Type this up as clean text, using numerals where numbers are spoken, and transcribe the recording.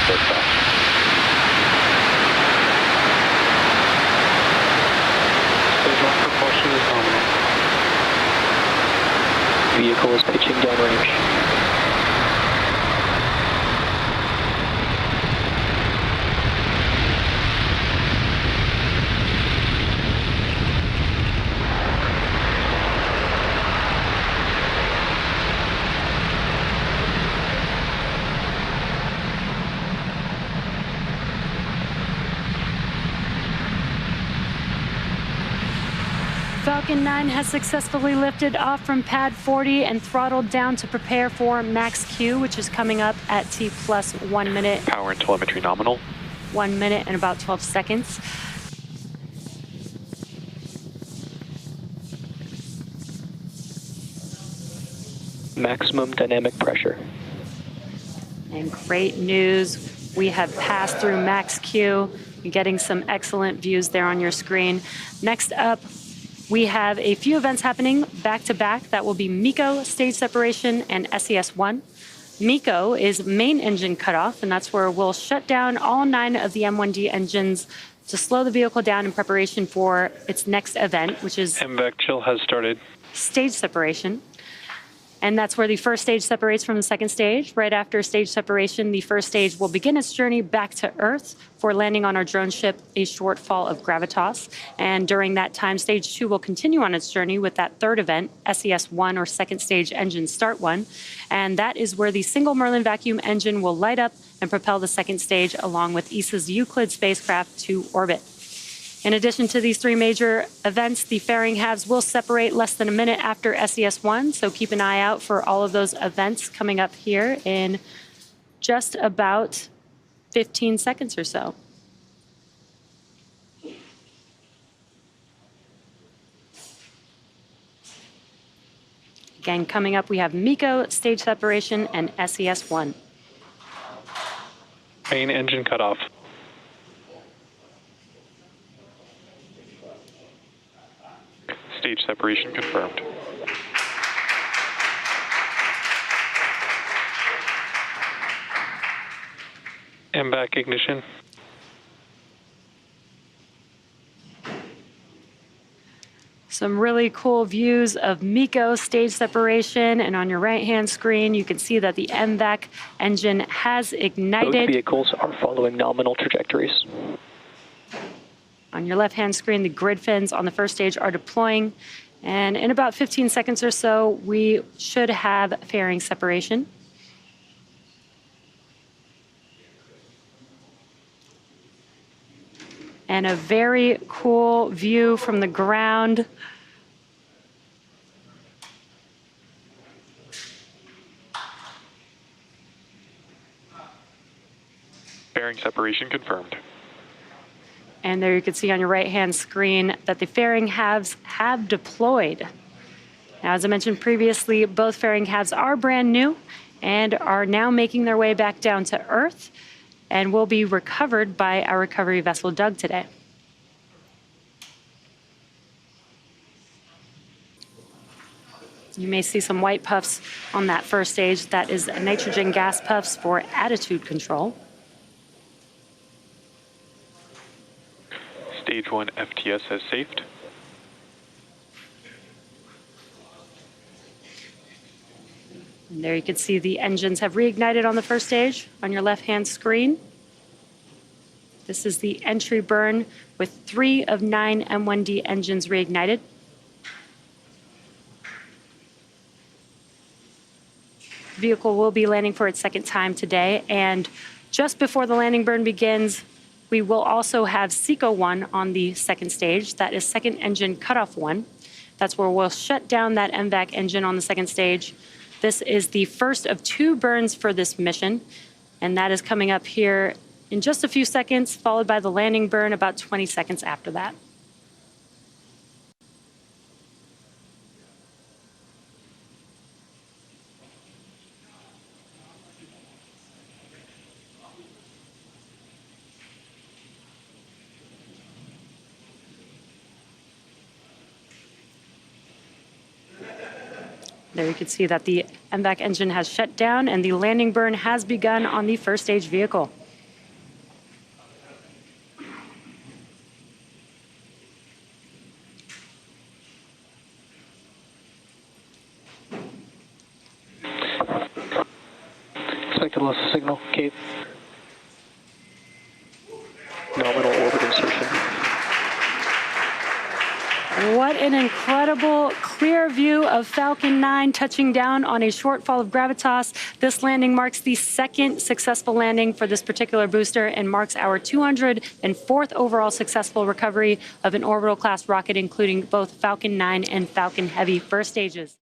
spacecraft. Stage 1 propulsion is nominal. Vehicle is pitching downrange. Falcon 9 has successfully lifted off from pad 40 and throttled down to prepare for max Q, which is coming up at T plus 1 minute. Power and telemetry nominal. 1 minute and about 12 seconds. Maximum dynamic pressure. And great news, we have passed through max Q. You're getting some excellent views there on your screen. Next up, we have a few events happening back to back. That will be MECO, stage separation, and SES-1. MECO is main engine cutoff, and that's where we'll shut down all 9 of the M1D engines to slow the vehicle down in preparation for its next event, which is MVAC chill has started. Stage separation. And that's where the first stage separates from the second stage. Right after stage separation, the first stage will begin its journey back to Earth for landing on our drone ship, a shortfall of gravitas. And during that time, stage 2 will continue on its journey with that third event, SES-1, or second stage engine start 1. And that is where the single Merlin vacuum engine will light up and propel the second stage along with ESA's Euclid spacecraft to orbit. In addition to these 3 major events, the fairing halves will separate less than a minute after SES-1, so keep an eye out for all of those events coming up here in just about 15 seconds or so. Again, coming up, we have MECO, stage separation, and SES-1. Main engine cutoff. Stage separation confirmed. MVAC ignition. Some really cool views of MECO stage separation, and on your right-hand screen, you can see that the MVAC engine has ignited. Both vehicles are following nominal trajectories. On your left-hand screen, the grid fins on the first stage are deploying, and in about 15 seconds or so, we should have fairing separation. And a very cool view from the ground. Fairing separation confirmed. And there you can see on your right-hand screen that the fairing halves have deployed. Now, as I mentioned previously, both fairing halves are brand new and are now making their way back down to Earth and will be recovered by our recovery vessel, Doug, today. You may see some white puffs on that first stage. That is nitrogen gas puffs for attitude control. Stage 1 FTS has safed. And there you can see the engines have reignited on the first stage on your left-hand screen. This is the entry burn with 3 of 9 M1D engines reignited. The vehicle will be landing for its second time today, and just before the landing burn begins, we will also have SECO 1 on the second stage. That is second engine cutoff 1. That's where we'll shut down that MVAC engine on the second stage. This is the first of 2 burns for this mission, and that is coming up here in just a few seconds, followed by the landing burn about 20 seconds after that. There you can see that the MVAC engine has shut down and the landing burn has begun on the first stage vehicle. Get a signal, Cape. Nominal orbit insertion. What an incredible clear view of Falcon 9 touching down on a shortfall of gravitas. This landing marks the second successful landing for this particular booster and marks our 204th overall successful recovery of an orbital class rocket, including both Falcon 9 and Falcon Heavy first stages.